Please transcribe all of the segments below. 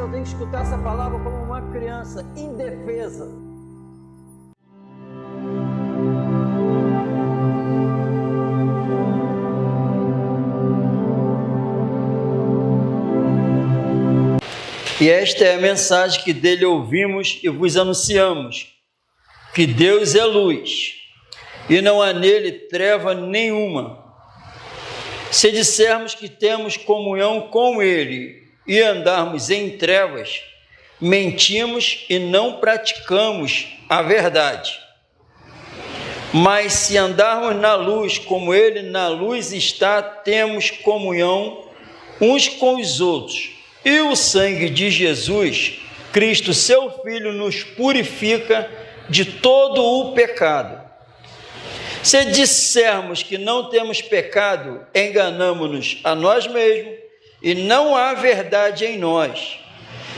eu tenho que escutar essa palavra como uma criança indefesa. E esta é a mensagem que dele ouvimos e vos anunciamos, que Deus é luz, e não há nele treva nenhuma. Se dissermos que temos comunhão com ele e andarmos em trevas, mentimos e não praticamos a verdade. Mas se andarmos na luz, como ele na luz está, temos comunhão uns com os outros. E o sangue de Jesus, Cristo, seu Filho, nos purifica de todo o pecado. Se dissermos que não temos pecado, enganamo-nos a nós mesmos e não há verdade em nós.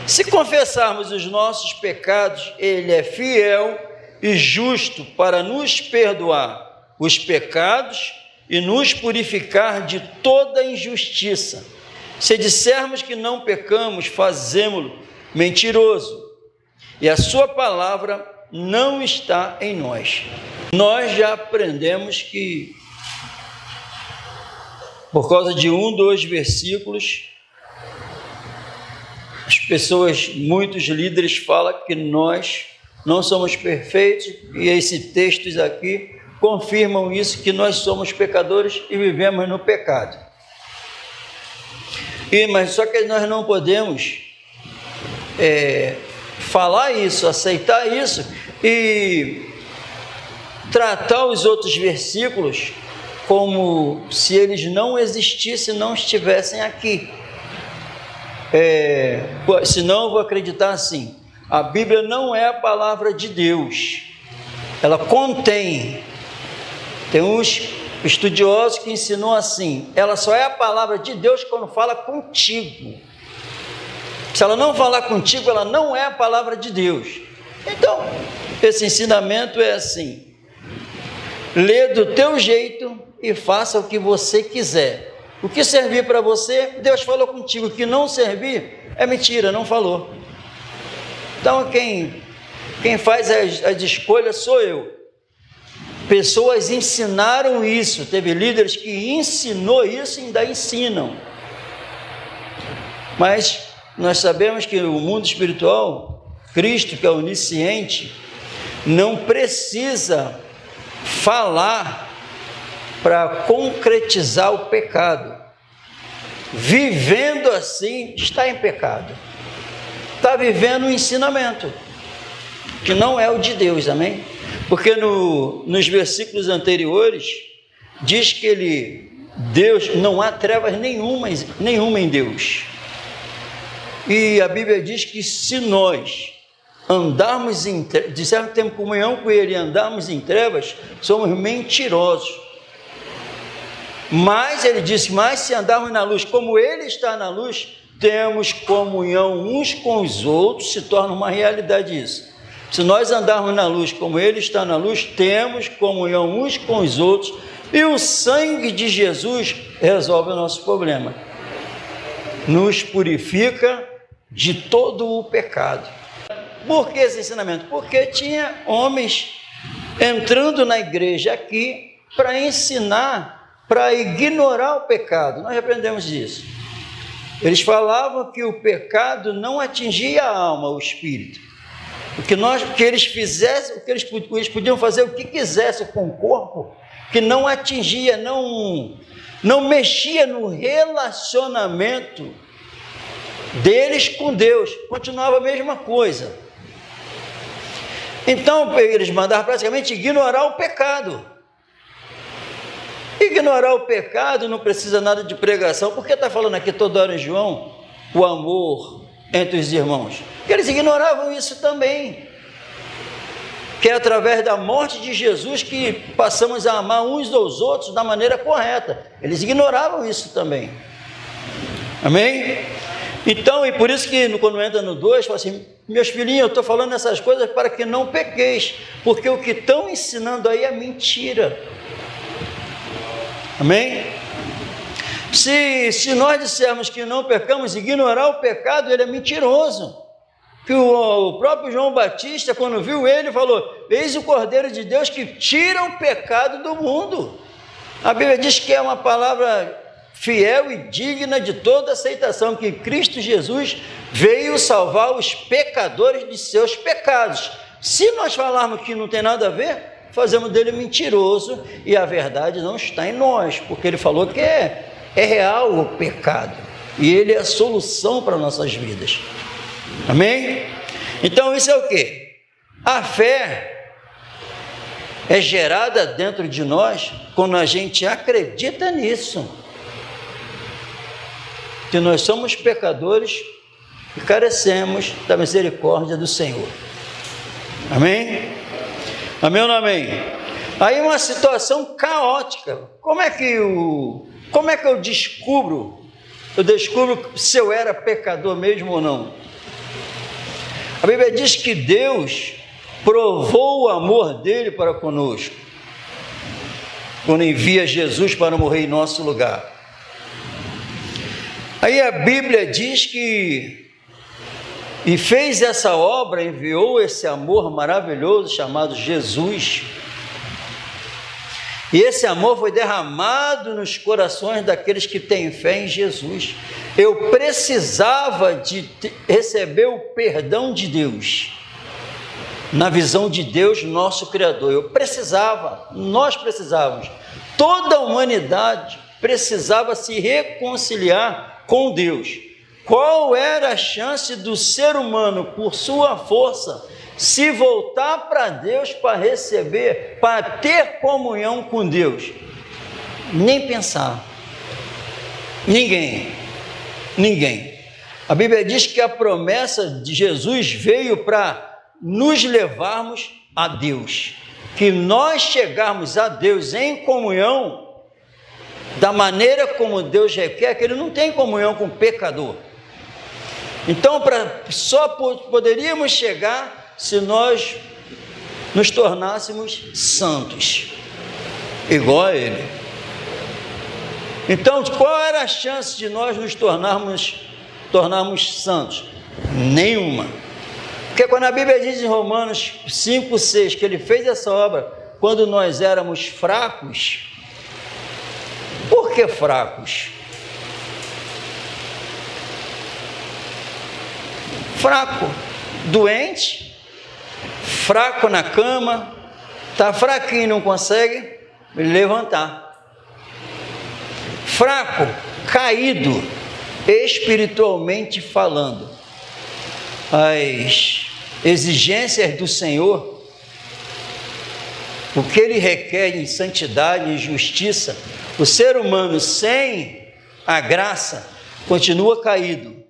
Se confessarmos os nossos pecados, ele é fiel e justo para nos perdoar os pecados e nos purificar de toda injustiça. Se dissermos que não pecamos, fazemo-lo mentiroso, e a sua palavra não está em nós. Nós já aprendemos que, por causa de 2 versículos, as pessoas, muitos líderes falam que nós não somos perfeitos, e esses textos aqui confirmam isso, que nós somos pecadores e vivemos no pecado. Mas só que nós não podemos falar isso, aceitar isso e tratar os outros versículos como se eles não existissem, não estivessem aqui. Senão eu vou acreditar assim: a Bíblia não é a palavra de Deus, ela contém. Tem uns estudiosos que ensinam assim: ela só é a palavra de Deus quando fala contigo. Se ela não falar contigo, ela não é a palavra de Deus. Então, esse ensinamento é assim: lê do teu jeito e faça o que você quiser. O que servir para você, Deus falou contigo. O que não servir, é mentira, não falou. Então, quem faz as escolhas sou eu. Pessoas ensinaram isso, teve líderes que ensinou isso e ainda ensinam. Mas nós sabemos que o mundo espiritual, Cristo, que é onisciente, não precisa falar para concretizar o pecado. Vivendo assim, está em pecado. Está vivendo um ensinamento que não é o de Deus, amém? Porque nos versículos anteriores, diz que Deus, não há trevas nenhuma em Deus. E a Bíblia diz que se nós andarmos em trevas, dissermos que temos comunhão com ele e andarmos em trevas, somos mentirosos. Mas ele disse: mas se andarmos na luz, como ele está na luz, temos comunhão uns com os outros, se torna uma realidade isso. Se nós andarmos na luz como ele está na luz, temos comunhão uns com os outros, e o sangue de Jesus resolve o nosso problema. Nos purifica de todo o pecado. Por que esse ensinamento? Porque tinha homens entrando na igreja aqui para ensinar, para ignorar o pecado. Nós aprendemos disso. Eles falavam que o pecado não atingia a alma, o espírito. Que eles fizessem, eles podiam fazer o que quisessem com o corpo, que não atingia, não mexia no relacionamento deles com Deus, continuava a mesma coisa. Então eles mandaram praticamente ignorar o pecado. Ignorar o pecado não precisa nada de pregação. Por que está falando aqui toda hora em João o amor entre os irmãos? Porque eles ignoravam isso também, que é através da morte de Jesus que passamos a amar uns aos outros da maneira correta. Eles ignoravam isso também, amém? Então, e por isso que quando entra no 2, fala assim: meus filhinhos, eu estou falando essas coisas para que não pequeis, porque o que estão ensinando aí é mentira, amém? Se nós dissermos que não pecamos, ignorar o pecado, ele é mentiroso. Que o próprio João Batista, quando viu ele, falou: eis o Cordeiro de Deus que tira o pecado do mundo. A Bíblia diz que é uma palavra fiel e digna de toda aceitação, que Cristo Jesus veio salvar os pecadores de seus pecados. Se nós falarmos que não tem nada a ver, fazemos dele mentiroso e a verdade não está em nós, porque ele falou que é real o pecado e ele é a solução para nossas vidas. Amém? Então isso é o quê? A fé é gerada dentro de nós quando a gente acredita nisso, que nós somos pecadores e carecemos da misericórdia do Senhor. Amém? Amém ou não amém? Aí uma situação caótica. Como é que eu descubro? Eu descubro se eu era pecador mesmo ou não. A Bíblia diz que Deus provou o amor dele para conosco quando envia Jesus para morrer em nosso lugar. Aí a Bíblia diz que e fez essa obra, enviou esse amor maravilhoso chamado Jesus. E esse amor foi derramado nos corações daqueles que têm fé em Jesus. Eu precisava de receber o perdão de Deus, na visão de Deus, nosso Criador. Nós precisávamos, toda a humanidade precisava se reconciliar com Deus. Qual era a chance do ser humano, por sua força, se voltar para Deus para receber, para ter comunhão com Deus? Nem pensar. Ninguém. A Bíblia diz que a promessa de Jesus veio para nos levarmos a Deus, que nós chegarmos a Deus em comunhão da maneira como Deus requer, que ele não tem comunhão com o pecador. Então, só poderíamos chegar se nós nos tornássemos santos, igual a ele. Então, qual era a chance de nós nos tornarmos santos? Nenhuma. Porque quando a Bíblia diz em Romanos 5:6 que ele fez essa obra quando nós éramos fracos, por que fracos? Fraco, doente, fraco na cama, está fraquinho e não consegue levantar. Fraco, caído, espiritualmente falando. As exigências do Senhor, o que Ele requer em santidade e justiça, o ser humano sem a graça continua caído.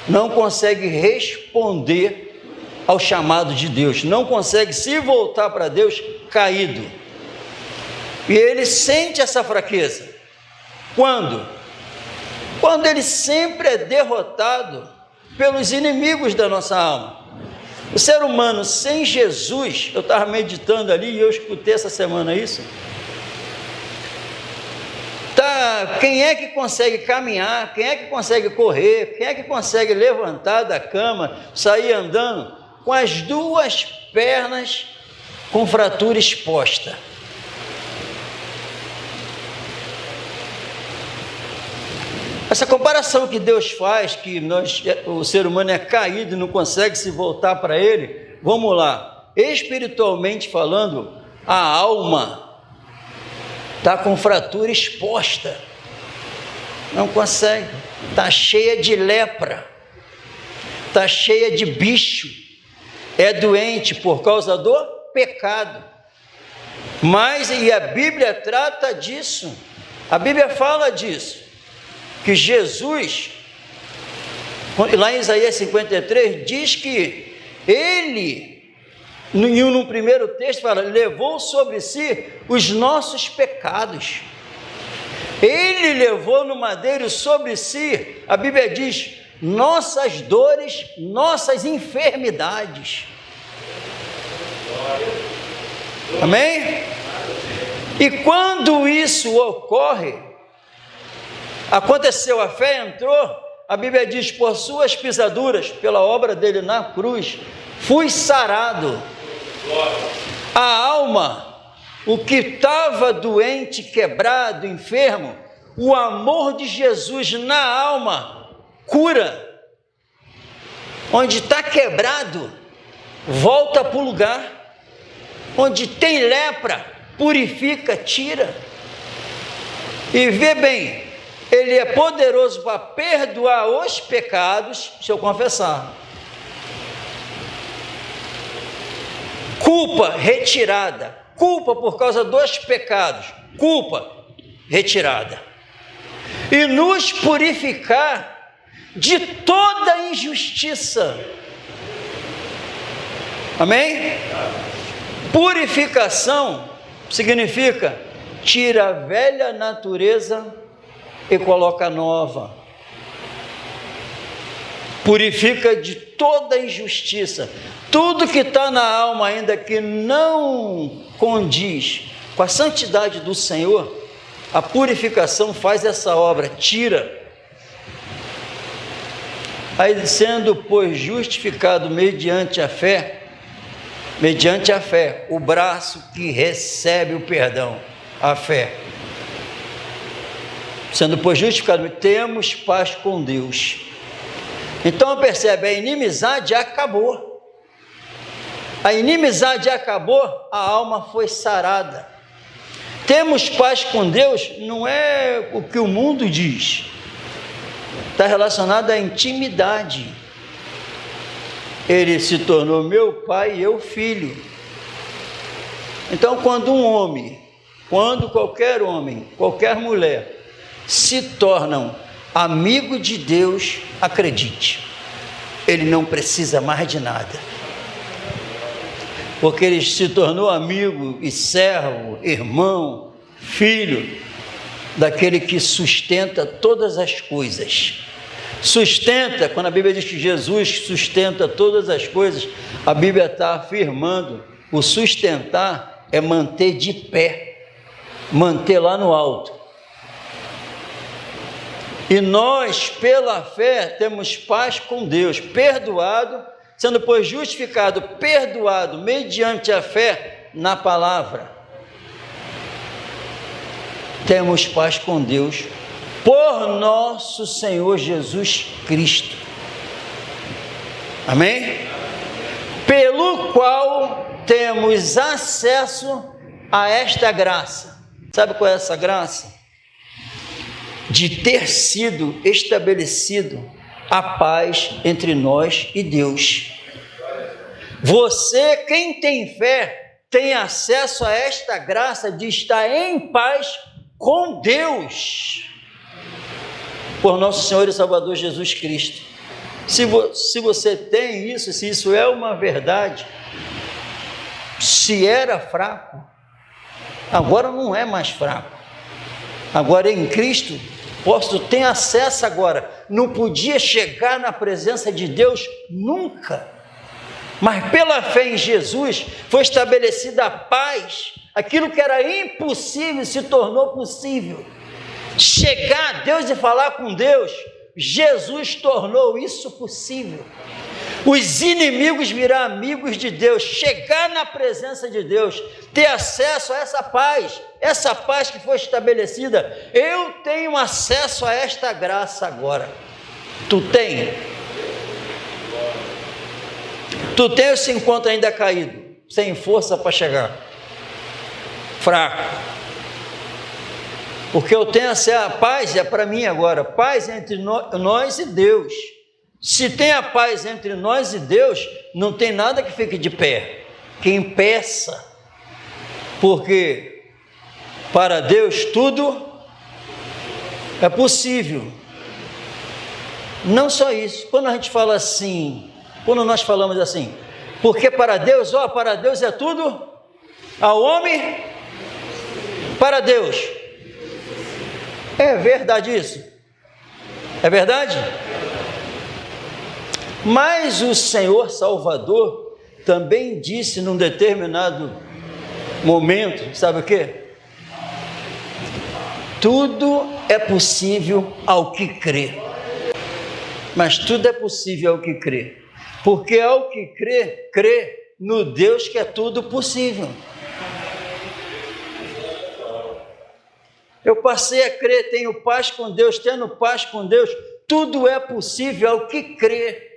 Não consegue responder ao chamado de Deus, não consegue se voltar para Deus caído. E ele sente essa fraqueza. Quando? Quando ele sempre é derrotado pelos inimigos da nossa alma. O ser humano sem Jesus, eu estava meditando ali e eu escutei essa semana isso. Quem é que consegue caminhar? Quem é que consegue correr? Quem é que consegue levantar da cama, sair andando com as duas pernas com fratura exposta? Essa comparação que Deus faz, que o ser humano é caído e não consegue se voltar para Ele, vamos lá, espiritualmente falando, a alma está com fratura exposta, não consegue, está cheia de lepra, está cheia de bicho, é doente por causa do pecado. E a Bíblia trata disso, a Bíblia fala disso, que Jesus, lá em Isaías 53, diz que Ele, no primeiro texto fala, levou sobre si os nossos pecados. Ele levou no madeiro sobre si, a Bíblia diz, nossas dores, nossas enfermidades. Amém? E quando isso ocorre, Aconteceu, a fé entrou, a Bíblia diz, por suas pisaduras, pela obra dele na cruz, fui sarado. A alma, o que estava doente, quebrado, enfermo, o amor de Jesus na alma cura. Onde está quebrado, volta para o lugar. Onde tem lepra, purifica, tira. E vê bem, ele é poderoso para perdoar os pecados, se eu confessar. Culpa retirada. Culpa por causa dos pecados. Culpa retirada. E nos purificar de toda injustiça. Amém? Purificação significa tira a velha natureza e coloca a nova. Purifica de toda injustiça. Tudo que está na alma ainda que não condiz com a santidade do Senhor, a purificação faz essa obra, tira. Aí, sendo, pois, justificado mediante a fé, o braço que recebe o perdão, a fé. Sendo, pois, justificado, temos paz com Deus. Então, percebe, a inimizade acabou. A inimizade acabou, a alma foi sarada. Temos paz com Deus, não é o que o mundo diz. Está relacionado à intimidade. Ele se tornou meu pai e eu filho. Então, quando um homem, quando qualquer homem, qualquer mulher, se tornam amigo de Deus, acredite, ele não precisa mais de nada. Porque ele se tornou amigo e servo, irmão, filho, daquele que sustenta todas as coisas. Sustenta, quando a Bíblia diz que Jesus sustenta todas as coisas, a Bíblia está afirmando, o sustentar é manter de pé, manter lá no alto. E nós, pela fé, temos paz com Deus, perdoado, sendo, pois, justificado, perdoado, mediante a fé na palavra. Temos paz com Deus, por nosso Senhor Jesus Cristo. Amém? Pelo qual temos acesso a esta graça. Sabe qual é essa graça? De ter sido estabelecido a paz entre nós e Deus. Você, quem tem fé, tem acesso a esta graça de estar em paz com Deus, por nosso Senhor e Salvador Jesus Cristo. Se você tem isso, se isso é uma verdade, se era fraco, agora não é mais fraco. Agora em Cristo, tem acesso agora. Não podia chegar na presença de Deus nunca. Mas pela fé em Jesus, foi estabelecida a paz. Aquilo que era impossível se tornou possível. Chegar a Deus e falar com Deus, Jesus tornou isso possível. Os inimigos virar amigos de Deus, chegar na presença de Deus, ter acesso a essa paz que foi estabelecida. Eu tenho acesso a esta graça agora. Tu tem? Tu tem ou se encontra ainda caído, sem força para chegar? Fraco. Porque eu tenho a paz, é para mim agora, paz entre nós e Deus. Se tem a paz entre nós e Deus, não tem nada que fique de pé, que impeça, porque para Deus tudo é possível. Não só isso, quando a gente fala assim, quando nós falamos assim, porque para Deus, para Deus é tudo, ao homem, para Deus. É verdade isso? É verdade? Mas o Senhor Salvador também disse num determinado momento, sabe o quê? Tudo é possível ao que crê. Mas tudo é possível ao que crê. Porque ao que crê, crê no Deus que é tudo possível. Eu passei a crer, tenho paz com Deus, tendo paz com Deus, tudo é possível ao que crê.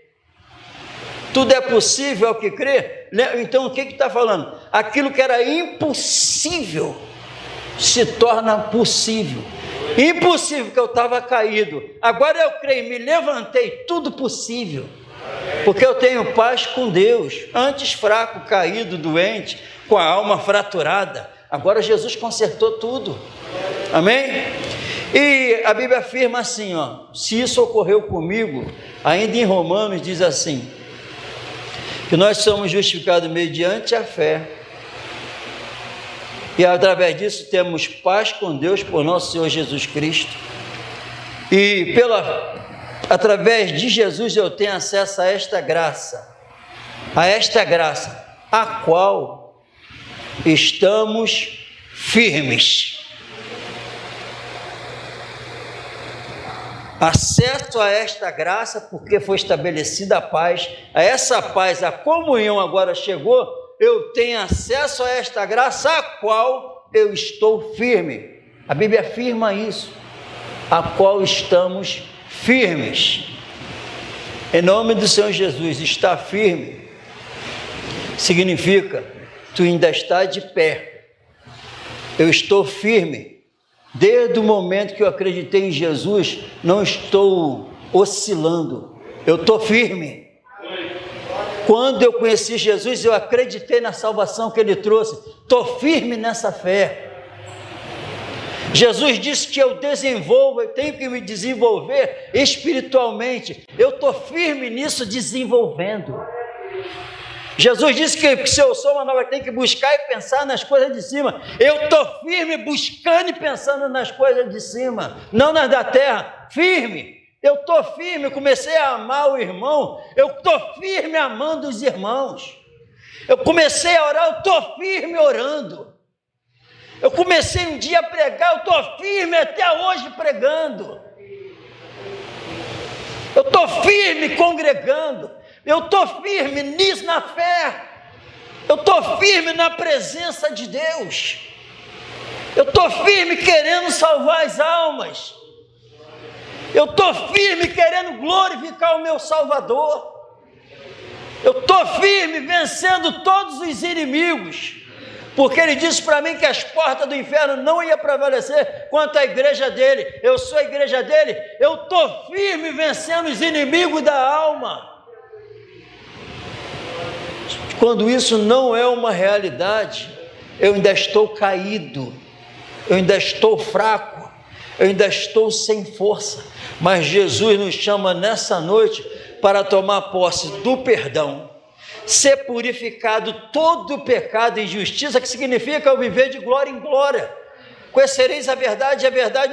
Tudo é possível ao que crê. Então o que está falando? Aquilo que era impossível se torna possível. Impossível, que eu estava caído. Agora eu creio, me levantei, tudo possível. Porque eu tenho paz com Deus. Antes fraco, caído, doente, com a alma fraturada. Agora Jesus consertou tudo. Amém? E a Bíblia afirma assim, se isso ocorreu comigo, ainda em Romanos diz assim, que nós somos justificados mediante a fé. E através disso temos paz com Deus por nosso Senhor Jesus Cristo. E através de Jesus eu tenho acesso a esta graça, a qual estamos firmes. Acesso a esta graça, porque foi estabelecida a paz, a essa paz, a comunhão agora chegou, eu tenho acesso a esta graça, a qual eu estou firme. A Bíblia afirma isso, a qual estamos firmes. Em nome do Senhor Jesus, estar firme significa, tu ainda está de pé. Eu estou firme. Desde o momento que eu acreditei em Jesus, não estou oscilando, eu estou firme. Quando eu conheci Jesus, eu acreditei na salvação que Ele trouxe, estou firme nessa fé. Jesus disse que eu tenho que me desenvolver espiritualmente, eu estou firme nisso, desenvolvendo. Jesus disse que se eu sou uma nova, tem que buscar e pensar nas coisas de cima. Eu estou firme buscando e pensando nas coisas de cima, não nas da terra. Firme, eu estou firme, comecei a amar o irmão, eu estou firme amando os irmãos. Eu comecei a orar, eu estou firme orando. Eu comecei um dia a pregar, eu estou firme até hoje pregando. Eu estou firme congregando. Eu estou firme nisso, na fé. Eu estou firme na presença de Deus. Eu estou firme querendo salvar as almas. Eu estou firme querendo glorificar o meu Salvador. Eu estou firme vencendo todos os inimigos. Porque Ele disse para mim que as portas do inferno não iam prevalecer quanto à igreja dEle. Eu sou a igreja dEle. Eu estou firme vencendo os inimigos da alma. Quando isso não é uma realidade, eu ainda estou caído, eu ainda estou fraco, eu ainda estou sem força, mas Jesus nos chama nessa noite para tomar posse do perdão, ser purificado todo o pecado e injustiça, que significa o viver de glória em glória. Conhecereis a verdade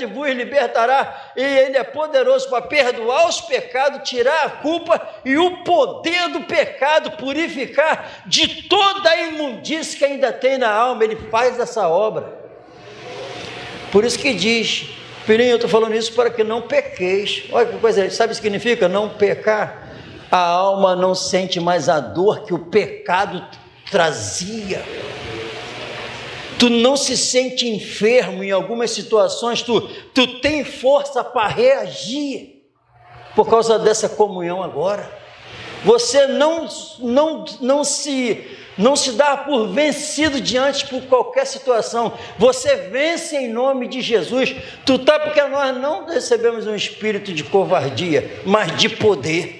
vos libertará, e Ele é poderoso para perdoar os pecados, tirar a culpa e o poder do pecado, purificar de toda a imundície que ainda tem na alma. Ele faz essa obra. Por isso que diz, filhinho, eu estou falando isso para que não pequeis. Olha que coisa, sabe o que significa não pecar? A alma não sente mais a dor que o pecado trazia. Tu não se sente enfermo em algumas situações, tu tem força para reagir por causa dessa comunhão agora. Você não se dá por vencido diante por qualquer situação. Você vence em nome de Jesus. Porque nós não recebemos um espírito de covardia, mas de poder.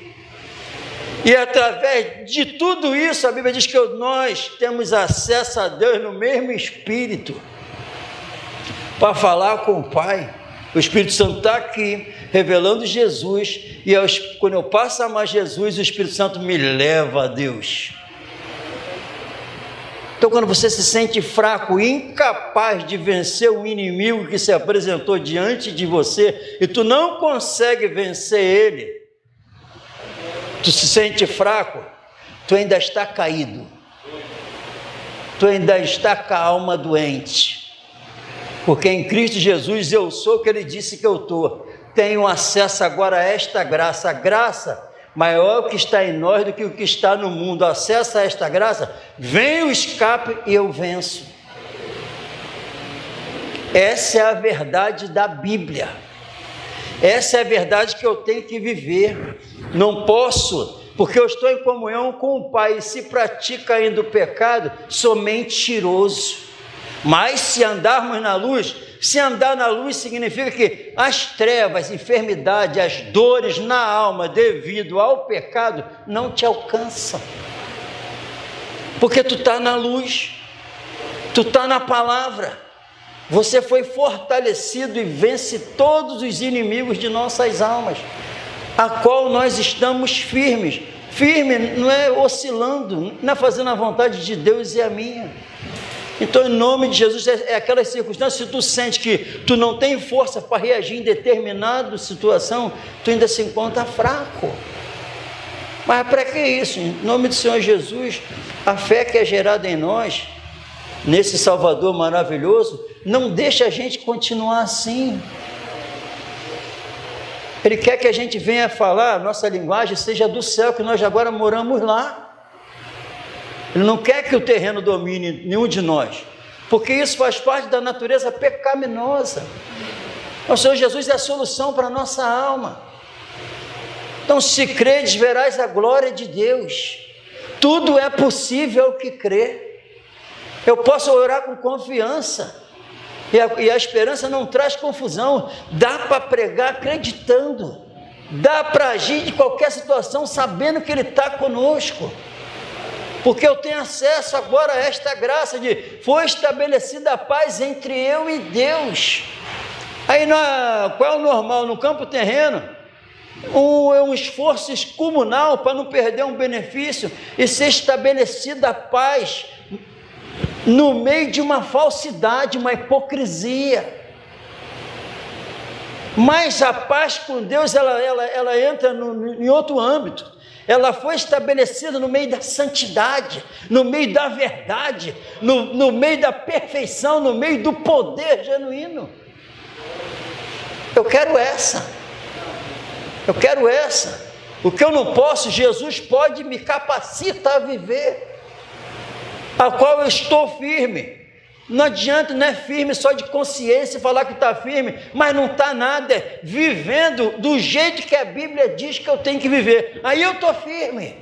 E através de tudo isso, a Bíblia diz que nós temos acesso a Deus no mesmo Espírito, para falar com o Pai. O Espírito Santo está aqui, revelando Jesus, e quando eu passo a amar Jesus, o Espírito Santo me leva a Deus. Então, quando você se sente fraco, incapaz de vencer o inimigo que se apresentou diante de você, e tu não consegue vencer ele, tu se sente fraco, tu ainda está caído, tu ainda está com a alma doente, Porque em Cristo Jesus eu sou o que Ele disse que eu estou. Tenho acesso agora a esta graça. A graça maior que está em nós do que o que está no mundo. Acesso a esta graça, vem o escape e eu venço. Essa é a verdade da Bíblia. Essa é a verdade que eu tenho que viver. Não posso, porque eu estou em comunhão com o Pai, e se pratica ainda o pecado, sou mentiroso. Mas se andarmos na luz, se andar na luz significa que as trevas, enfermidade, as dores na alma devido ao pecado não te alcançam. Porque tu está na luz, tu está na palavra, você foi fortalecido e vence todos os inimigos de nossas almas, a qual nós estamos firmes. Firme não é oscilando, não é fazendo a vontade de Deus e a minha. Então, em nome de Jesus, é aquela circunstância, se tu sente que tu não tem força para reagir em determinada situação, tu ainda se encontra fraco. Mas para que isso? Em nome do Senhor Jesus, a fé que é gerada em nós, nesse Salvador maravilhoso, não deixa a gente continuar assim. Ele quer que a gente venha falar, nossa linguagem seja do céu, que nós agora moramos lá. Ele não quer que o terreno domine nenhum de nós, porque isso faz parte da natureza pecaminosa. O Senhor Jesus é a solução para a nossa alma. Então, se credes, verás a glória de Deus. Tudo é possível ao que crê. Eu posso orar com confiança, e a esperança não traz confusão. Dá para pregar acreditando, dá para agir de qualquer situação sabendo que Ele está conosco. Porque eu tenho acesso agora a esta graça de foi estabelecida a paz entre eu e Deus. Aí qual é o normal? No campo terreno, é um esforço excomunal para não perder um benefício e ser estabelecida a paz no meio de uma falsidade, uma hipocrisia. Mas a paz com Deus, ela entra em outro âmbito. Ela foi estabelecida no meio da santidade, no meio da verdade, no meio da perfeição, no meio do poder genuíno. Eu quero essa. O que eu não posso, Jesus pode me capacitar a viver, a qual eu estou firme. Não adianta, não é firme só de consciência falar que está firme, mas não está nada, vivendo do jeito que a Bíblia diz que eu tenho que viver. Aí eu estou firme.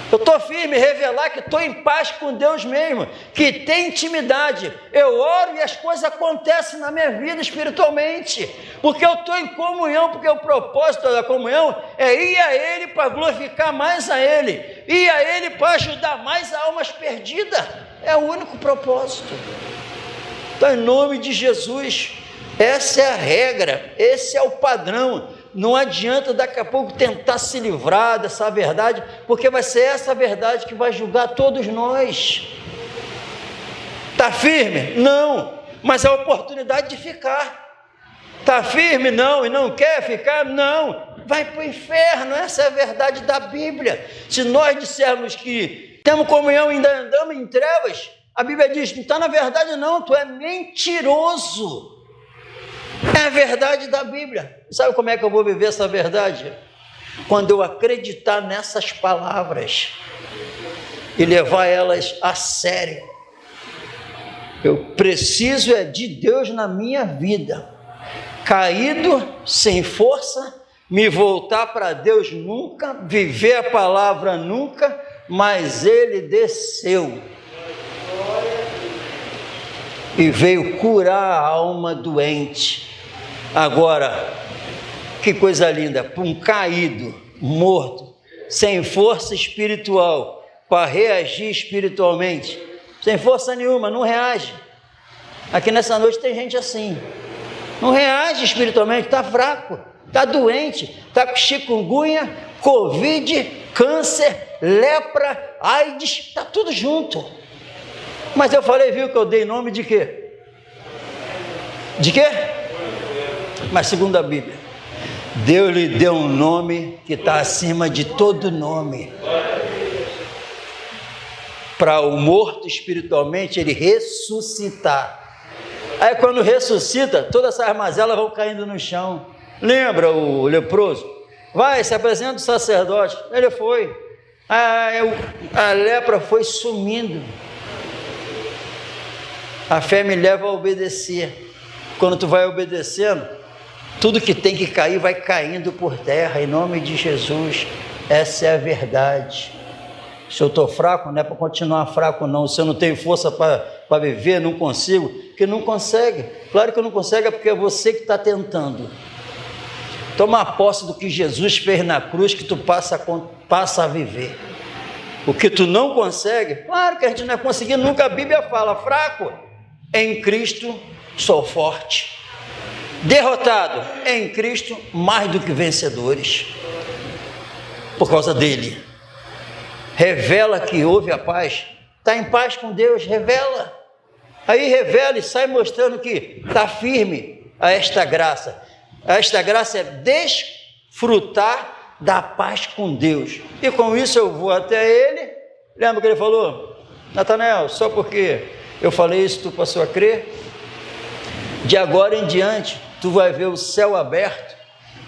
Eu estou firme, revelar que estou em paz com Deus mesmo, que tem intimidade. Eu oro e as coisas acontecem na minha vida espiritualmente, porque eu estou em comunhão, porque o propósito da comunhão é ir a Ele para glorificar mais a Ele, ir a Ele para ajudar mais almas perdidas. É o único propósito. Então, em nome de Jesus, essa é a regra, esse é o padrão. Não adianta daqui a pouco tentar se livrar dessa verdade, porque vai ser essa verdade que vai julgar todos nós. Está firme? Não, mas é a oportunidade de ficar. Está firme? Não, e não quer ficar? Não, vai para o inferno. Essa é a verdade da Bíblia. Se nós dissermos que temos comunhão e ainda andamos em trevas, a Bíblia diz, não está na verdade não, tu é mentiroso. É a verdade da Bíblia. Sabe como é que eu vou viver essa verdade? Quando eu acreditar nessas palavras e levar elas a sério. Eu preciso de Deus na minha vida. Caído, sem força, me voltar para Deus nunca, viver a palavra nunca, mas Ele desceu e veio curar a alma doente. Agora, que coisa linda, para um caído, morto, sem força espiritual, para reagir espiritualmente, sem força nenhuma, não reage. Aqui nessa noite tem gente assim, não reage espiritualmente, está fraco, está doente, está com chikungunya, covid, câncer, lepra, AIDS, está tudo junto. Mas eu falei, viu, que eu dei nome de quê? De quê? Mas segundo a Bíblia, Deus lhe deu um nome que está acima de todo nome. Para o morto espiritualmente, ele ressuscitar. Aí quando ressuscita, todas essas mazelas vão caindo no chão. Lembra o leproso? Vai, se apresenta o sacerdote. Ele foi. A lepra foi sumindo. A fé me leva a obedecer. Quando tu vai obedecendo, tudo que tem que cair vai caindo por terra, em nome de Jesus. Essa é a verdade. Se eu estou fraco, não é para continuar fraco não. Se eu não tenho força para viver, não consigo, porque não consegue. Claro que não consegue, é porque é você que está tentando. Toma posse do que Jesus fez na cruz, que tu passa a viver. O que tu não consegue, claro que a gente não é conseguindo nunca. A Bíblia fala, fraco, em Cristo sou forte. Derrotado, em Cristo mais do que vencedores. Por causa dele. Revela que houve a paz. Está em paz com Deus, revela. Aí revela e sai mostrando que está firme a esta graça. Esta graça é desfrutar da paz com Deus. E com isso eu vou até ele. Lembra que ele falou? Natanael, só porque eu falei isso, tu passou a crer? De agora em diante, tu vai ver o céu aberto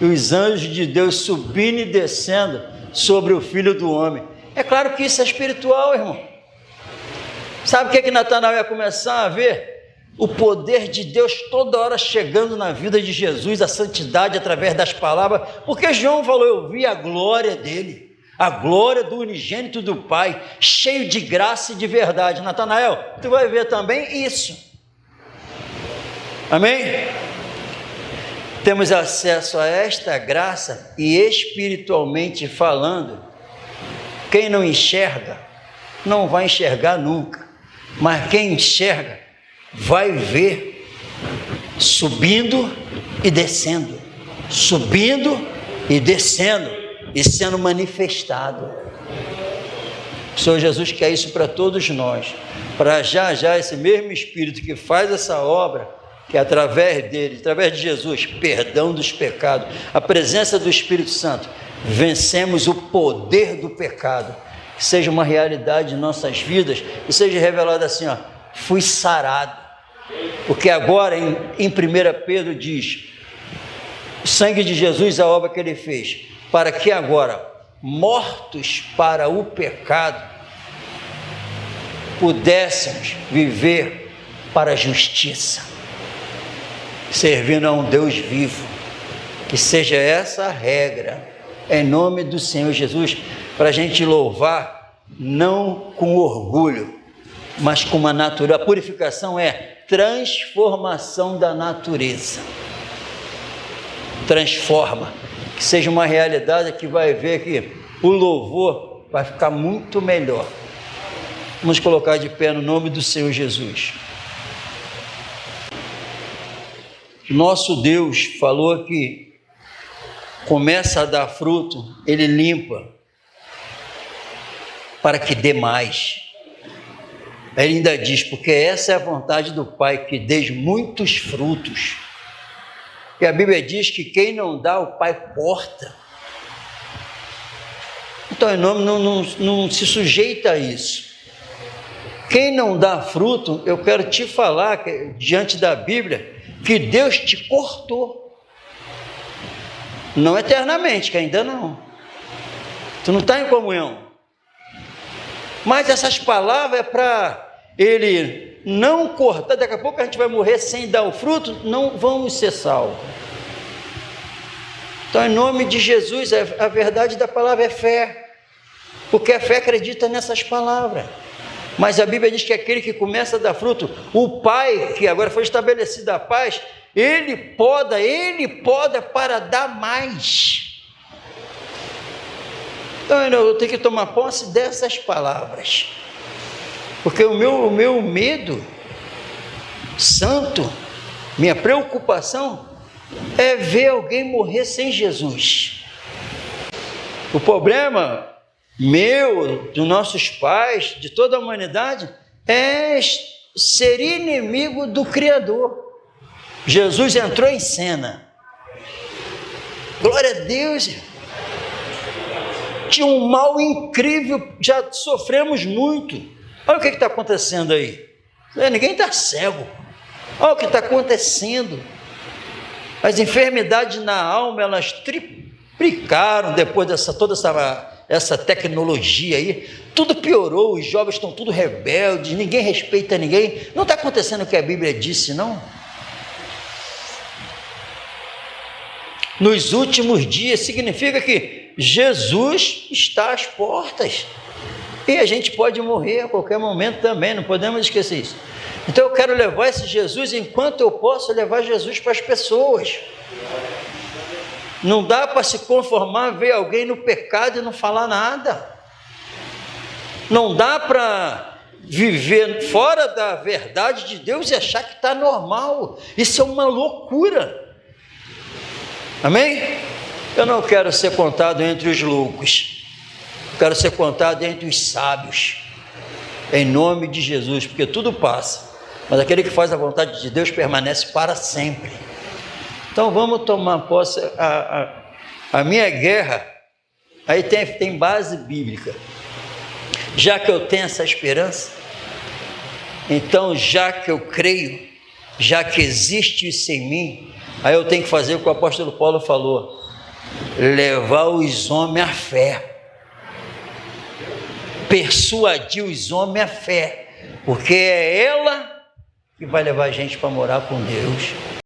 e os anjos de Deus subindo e descendo sobre o Filho do Homem. É claro que isso é espiritual, irmão. Sabe o que Natanael ia começar a ver? O poder de Deus toda hora chegando na vida de Jesus, a santidade através das palavras, porque João falou, eu vi a glória dele, a glória do unigênito do Pai, cheio de graça e de verdade. Natanael, tu vai ver também isso. Amém? Temos acesso a esta graça e espiritualmente falando, quem não enxerga, não vai enxergar nunca, mas quem enxerga, vai ver subindo e descendo, subindo e descendo e sendo manifestado. O Senhor Jesus quer isso para todos nós, para já esse mesmo Espírito que faz essa obra, que é através dele, através de Jesus, perdão dos pecados, a presença do Espírito Santo, vencemos o poder do pecado, que seja uma realidade em nossas vidas, e seja revelado assim, ó, fui sarado, porque agora em 1 Pedro diz, o sangue de Jesus, a obra que ele fez, para que agora, mortos para o pecado, pudéssemos viver para a justiça, servindo a um Deus vivo, que seja essa a regra, em nome do Senhor Jesus, para a gente louvar, não com orgulho, mas com uma natureza. A purificação é transformação da natureza. Transforma, que seja uma realidade que vai ver que o louvor vai ficar muito melhor. Vamos colocar de pé no nome do Senhor Jesus. Nosso Deus falou que começa a dar fruto, ele limpa, para que dê mais. Ele ainda diz, porque essa é a vontade do Pai, que dê muitos frutos. E a Bíblia diz que quem não dá, o Pai corta. Então, não se sujeita a isso. Quem não dá fruto, eu quero te falar, que, diante da Bíblia, que Deus te cortou. Não eternamente, que ainda não. Tu não está em comunhão. Mas essas palavras é para ele não cortar. Daqui a pouco a gente vai morrer sem dar o fruto, não vamos ser salvos. Então, em nome de Jesus, a verdade da palavra é fé, porque a fé acredita nessas palavras. Mas a Bíblia diz que aquele que começa a dar fruto, o Pai, que agora foi estabelecida a paz, ele poda para dar mais. Então eu tenho que tomar posse dessas palavras, porque o meu medo santo, minha preocupação é ver alguém morrer sem Jesus. O problema meu, dos nossos pais, de toda a humanidade, é ser inimigo do Criador. Jesus entrou em cena. Glória a Deus. Tinha um mal incrível, já sofremos muito. Olha o que está acontecendo aí. Ninguém está cego. Olha o que está acontecendo. As enfermidades na alma, elas triplicaram depois dessa toda essa tecnologia aí. Tudo piorou, os jovens estão tudo rebeldes, ninguém respeita ninguém. Não está acontecendo o que a Bíblia disse, não? Nos últimos dias significa que Jesus está às portas. E a gente pode morrer a qualquer momento também, não podemos esquecer isso. Então eu quero levar esse Jesus enquanto eu posso levar Jesus para as pessoas. Não dá para se conformar, ver alguém no pecado e não falar nada. Não dá para viver fora da verdade de Deus e achar que está normal. Isso é uma loucura. Amém? Eu não quero ser contado entre os loucos. Quero ser contado entre os sábios. Em nome de Jesus, porque tudo passa. Mas aquele que faz a vontade de Deus permanece para sempre. Então vamos tomar posse. A minha guerra, aí tem base bíblica. Já que eu tenho essa esperança, então já que eu creio, já que existe isso em mim, aí eu tenho que fazer o que o apóstolo Paulo falou: levar os homens à fé, persuadir os homens à fé, porque é ela que vai levar a gente para morar com Deus.